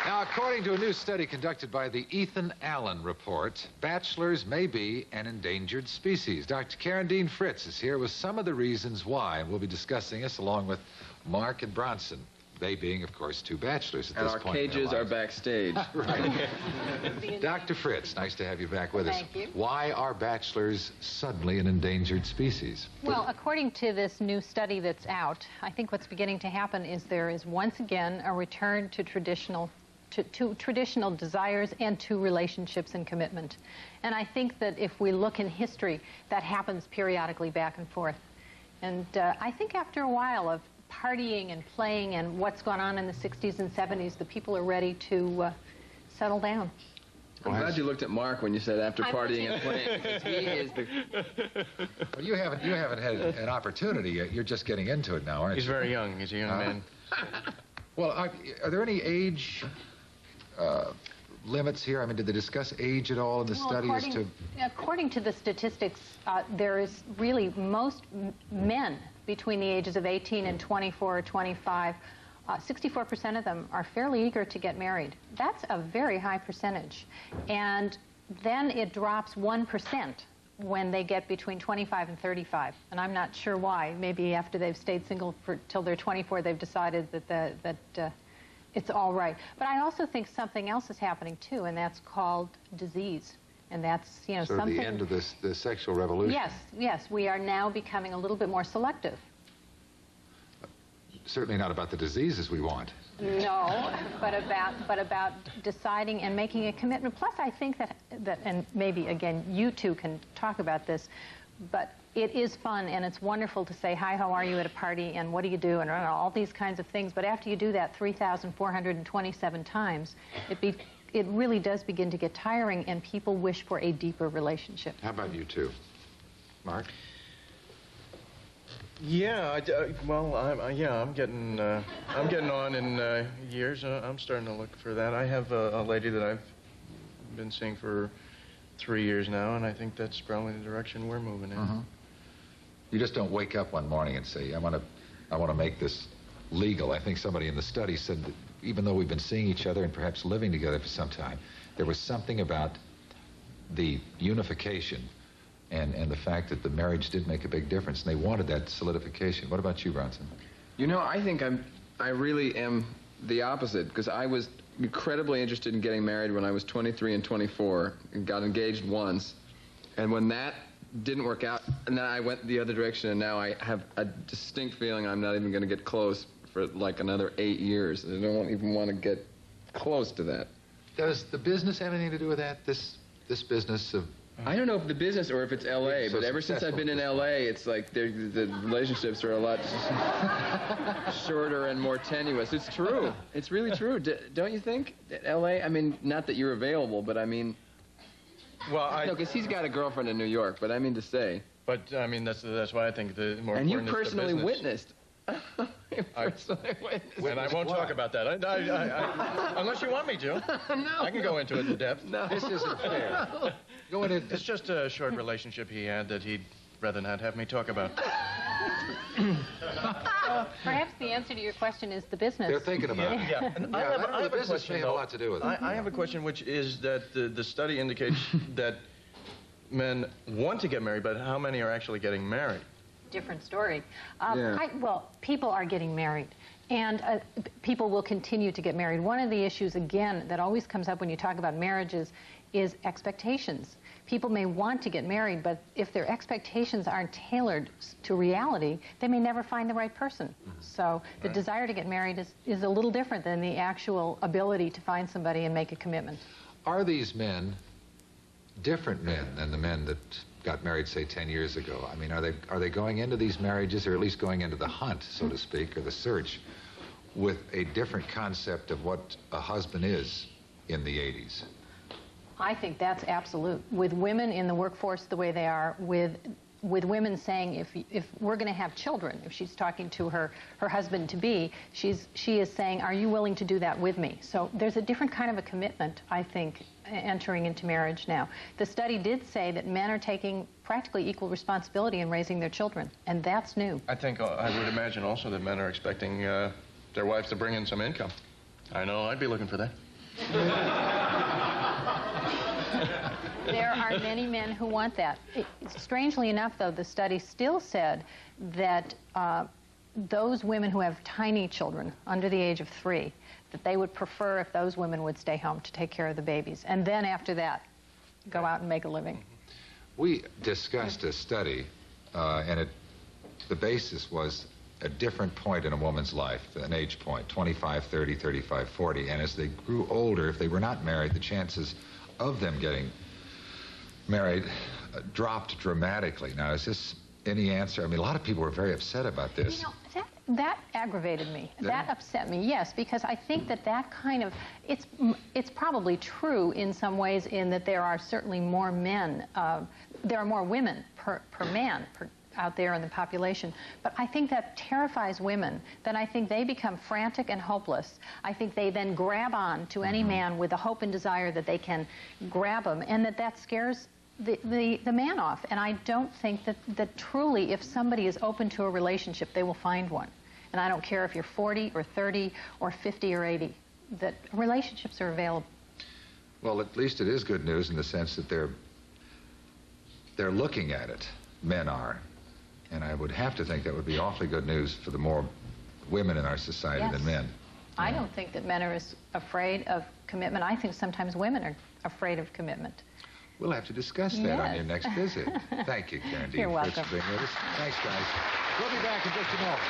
Now, according to a new study conducted by the Ethan Allen Report, bachelors may be an endangered species. Dr. Karen Dean Fritz is here with some of the reasons why, and we'll be discussing this along with Mark and Bronson. They being, of course, two bachelors at this point. And our cages are backstage. Right. Dr. Fritz, nice to have you back with us. Thank you. Why are bachelors suddenly an endangered species? Well, according to this new study that's out, I think what's beginning to happen is there is once again a return to traditional desires and to relationships and commitment. And I think that if we look in history, that happens periodically back and forth. And I think after a while of partying and playing and what's gone on in the 60s and 70s, the people are ready to settle down. I'm glad you looked at Mark when you said after partying and playing, because he is the... Well, you haven't had an opportunity yet. You're just getting into it now, aren't you? He's very young. He's a young man. Well, are there any age limits here? I mean, did they discuss age at all in the study as to... According to the statistics, there is really most men between the ages of 18 and 24 or 25, 64% of them are fairly eager to get married. That's a very high percentage. And then it drops 1% when they get between 25 and 35. And I'm not sure why. Maybe after they've stayed single till they're 24, they've decided that it's all right. But I also think something else is happening too, and that's called disease. And that's, you know, sort of something... the end of the sexual revolution. Yes, yes. We are now becoming a little bit more selective. Certainly not about the diseases we want. No, but about deciding and making a commitment. Plus, I think that and maybe, again, you two can talk about this, but it is fun and it's wonderful to say, hi, how are you at a party, and what do you do, and all these kinds of things. But after you do that 3,427 times, it really does begin to get tiring, and people wish for a deeper relationship. How about you two? Mark? Yeah, I'm getting on in years. I'm starting to look for that. I have a lady that I've been seeing for 3 years now, and I think that's probably the direction we're moving in. You just don't wake up one morning and say, I want to make this legal. I think somebody in the study said that even though we've been seeing each other and perhaps living together for some time, there was something about the unification and the fact that the marriage did make a big difference, and they wanted that solidification. What about you, Bronson? You know, I think I really am the opposite, because I was incredibly interested in getting married when I was 23 and 24, and got engaged once, and when that didn't work out, and then I went the other direction, and now I have a distinct feeling I'm not even going to get close for like another 8 years. I don't even want to get close to that. Does the business have anything to do with that? This business of... I don't know if the business or if it's L.A., but ever since I've been in L.A., it's like the relationships are a lot shorter and more tenuous. It's true. It's really true. Don't you think? L.A., I mean, not that you're available, but I mean... Well, no, because he's got a girlfriend in New York, but I mean to say... But, I mean, that's why I think the more and important you is personally the witnessed. And I won't talk about that. Unless you want me to. No. I can go into it in depth. No. This isn't fair. No. It's just a short relationship he had that he'd rather not have me talk about. Perhaps the answer to your question is the business. They're thinking about it. Yeah. And I have the a business question, may have a lot to do with it. I have a question, which is that the study indicates that men want to get married, but how many are actually getting married? Different story. Yeah. Well, people are getting married, and people will continue to get married. One of the issues, again, that always comes up when you talk about marriages is expectations. People may want to get married, but if their expectations aren't tailored to reality, they may never find the right person. So the desire to get married is a little different than the actual ability to find somebody and make a commitment. Are these men different men than the men that got married, say, 10 years ago? I mean, are they going into these marriages, or at least going into the hunt, so to speak, or the search, with a different concept of what a husband is in the 80s? I think that's absolute. With women in the workforce the way they are, with women saying if we're going to have children, if she's talking to her husband-to-be, she is saying, are you willing to do that with me? So there's a different kind of a commitment, I think, entering into marriage now. The study did say that men are taking practically equal responsibility in raising their children, and that's new. I think I would imagine also that men are expecting their wives to bring in some income. I know I'd be looking for that. There are many men who want that. Strangely enough, though, the study still said that those women who have tiny children under the age of 3, that they would prefer if those women would stay home to take care of the babies. And then after that, go out and make a living. We discussed a study, and the basis was a different point in a woman's life, an age point, 25, 30, 35, 40. And as they grew older, if they were not married, the chances of them getting married dropped dramatically. Now, is this any answer? I mean, a lot of people were very upset about this. You know, that aggravated me. That upset me, yes, because I think that kind of, it's probably true in some ways in that there are certainly more men, there are more women per man out there in the population. But I think that terrifies women. Then I think they become frantic and hopeless. I think they then grab on to any man with the hope and desire that they can grab him, and that scares the man off. And I don't think that truly, if somebody is open to a relationship, they will find one. And I don't care if you're 40 or 30 or 50 or 80, that relationships are available. Well, at least it is good news in the sense that they're looking at it. Men are. And I would have to think that would be awfully good news for the more women in our society than men. I don't think that men are afraid of commitment. I think sometimes women are afraid of commitment. We'll have to discuss that on your next visit. Thank you, Karen D. You're welcome. For being with us. Thanks, guys. We'll be back in just a moment.